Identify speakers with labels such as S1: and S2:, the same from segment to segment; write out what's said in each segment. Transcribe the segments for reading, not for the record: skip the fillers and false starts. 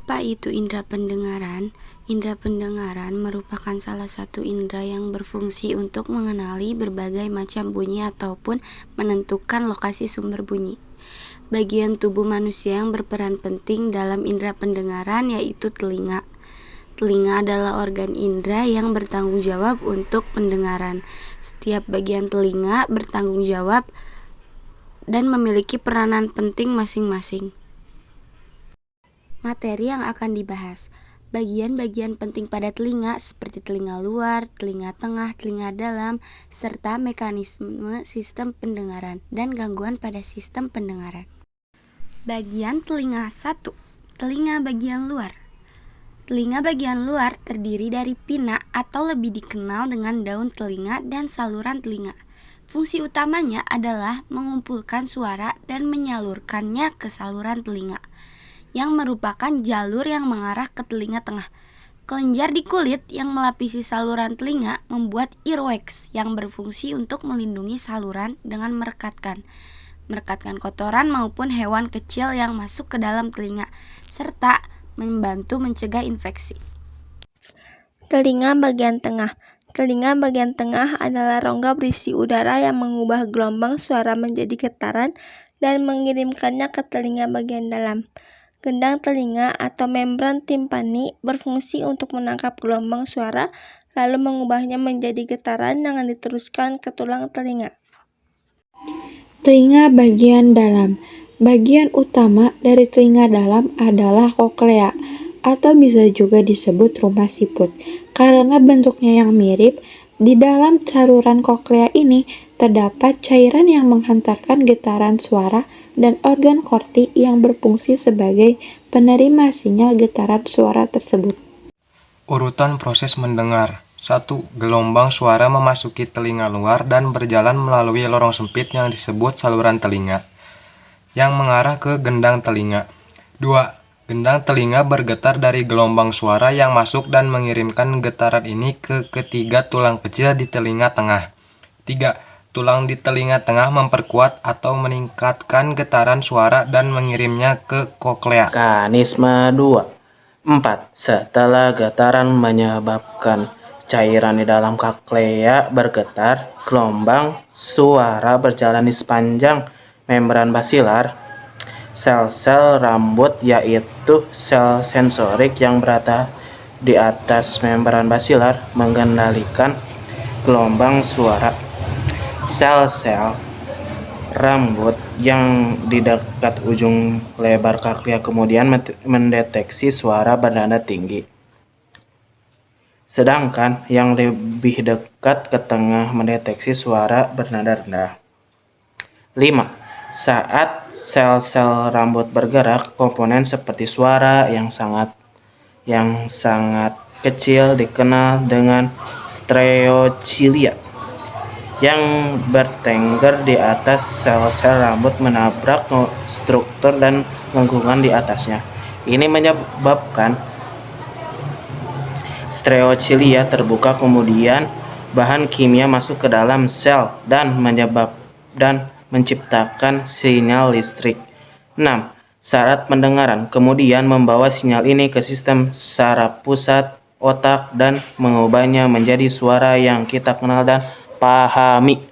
S1: Apa itu indera pendengaran? Indera pendengaran merupakan salah satu indera yang berfungsi untuk mengenali berbagai macam bunyi ataupun menentukan lokasi sumber bunyi. Bagian tubuh manusia yang berperan penting dalam indera pendengaran yaitu telinga. Telinga adalah organ indera yang bertanggung jawab untuk pendengaran. Setiap bagian telinga bertanggung jawab dan memiliki peranan penting masing-masing. Materi yang akan dibahas: bagian-bagian penting pada telinga seperti telinga luar, telinga tengah, telinga dalam, serta mekanisme sistem pendengaran dan gangguan pada sistem pendengaran. Bagian telinga 1. Telinga bagian luar. Telinga bagian luar terdiri dari pina atau lebih dikenal dengan daun telinga dan saluran telinga. Fungsi utamanya adalah mengumpulkan suara dan menyalurkannya ke saluran telinga, yang merupakan jalur yang mengarah ke telinga tengah. Kelenjar di kulit yang melapisi saluran telinga membuat earwax yang berfungsi untuk melindungi saluran dengan merekatkan kotoran maupun hewan kecil yang masuk ke dalam telinga, serta membantu mencegah infeksi.
S2: Telinga bagian tengah. Telinga bagian tengah adalah rongga berisi udara yang mengubah gelombang suara menjadi getaran dan mengirimkannya ke telinga bagian dalam. Gendang telinga atau membran timpani berfungsi untuk menangkap gelombang suara, lalu mengubahnya menjadi getaran dengan diteruskan ke tulang telinga.
S3: Telinga bagian dalam. Bagian utama dari telinga dalam adalah koklea, atau bisa juga disebut rumah siput. Karena bentuknya yang mirip, di dalam saluran koklea ini terdapat cairan yang menghantarkan getaran suara dan organ korti yang berfungsi sebagai penerima sinyal getaran suara tersebut.
S4: Urutan proses mendengar. 1. Gelombang suara memasuki telinga luar dan berjalan melalui lorong sempit yang disebut saluran telinga, yang mengarah ke gendang telinga. 2. Gendang telinga bergetar dari gelombang suara yang masuk dan mengirimkan getaran ini ke ketiga tulang kecil di telinga tengah. 3. Tulang di telinga tengah memperkuat atau meningkatkan getaran suara dan mengirimnya ke koklea.
S5: Mekanisme 2. 4. Setelah getaran menyebabkan cairan di dalam koklea bergetar, gelombang suara berjalan di sepanjang membran basilar. Sel-sel rambut, yaitu sel sensorik yang berada di atas membran basilar, mengendalikan gelombang suara. Sel-sel rambut yang di dekat ujung lebar koklea kemudian mendeteksi suara bernada tinggi, sedangkan yang lebih dekat ke tengah mendeteksi suara bernada rendah. 5. Saat sel-sel rambut bergerak, komponen seperti suara yang sangat kecil dikenal dengan stereocilia, yang bertengger di atas sel-sel rambut menabrak struktur dan lengkungan di atasnya. Ini menyebabkan stereocilia terbuka, kemudian bahan kimia masuk ke dalam sel dan menciptakan sinyal listrik. 6. Saraf pendengaran kemudian membawa sinyal ini ke sistem saraf pusat otak dan mengubahnya menjadi suara yang kita kenal dan pahami.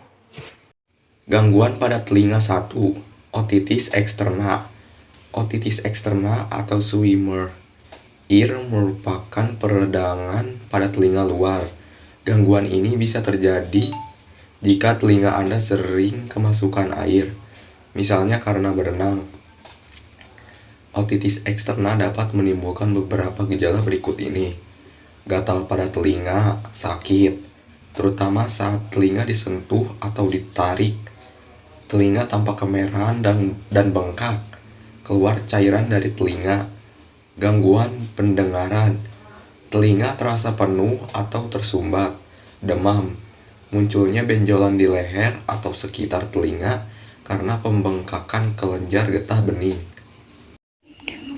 S6: Gangguan pada telinga 1. Otitis eksterna. Otitis eksterna atau swimmer ear merupakan peradangan pada telinga luar. Gangguan ini bisa terjadi jika telinga Anda sering kemasukan air, misalnya karena berenang. Otitis eksterna dapat menimbulkan beberapa gejala berikut ini. Gatal pada telinga, sakit, terutama saat telinga disentuh atau ditarik. Telinga tampak kemerahan dan bengkak, keluar cairan dari telinga. Gangguan pendengaran, telinga terasa penuh atau tersumbat, demam, munculnya benjolan di leher atau sekitar telinga karena pembengkakan kelenjar getah bening.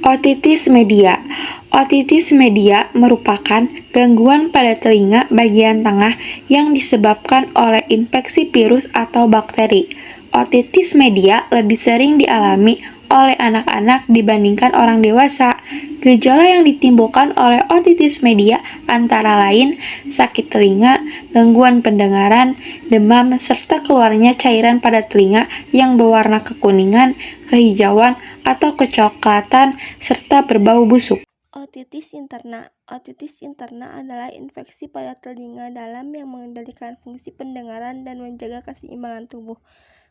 S3: Otitis media. Otitis media merupakan gangguan pada telinga bagian tengah yang disebabkan oleh infeksi virus atau bakteri. Otitis media lebih sering dialami oleh anak-anak dibandingkan orang dewasa. Gejala yang ditimbulkan oleh otitis media antara lain sakit telinga, gangguan pendengaran, demam, serta keluarnya cairan pada telinga yang berwarna kekuningan, kehijauan, atau kecoklatan, serta berbau busuk.
S2: Otitis interna. Otitis interna adalah infeksi pada telinga dalam yang mengendalikan fungsi pendengaran dan menjaga keseimbangan tubuh.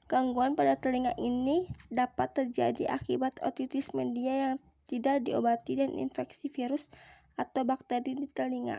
S2: Gangguan pada telinga ini dapat terjadi akibat otitis media yang tidak diobati dan infeksi virus atau bakteri di telinga.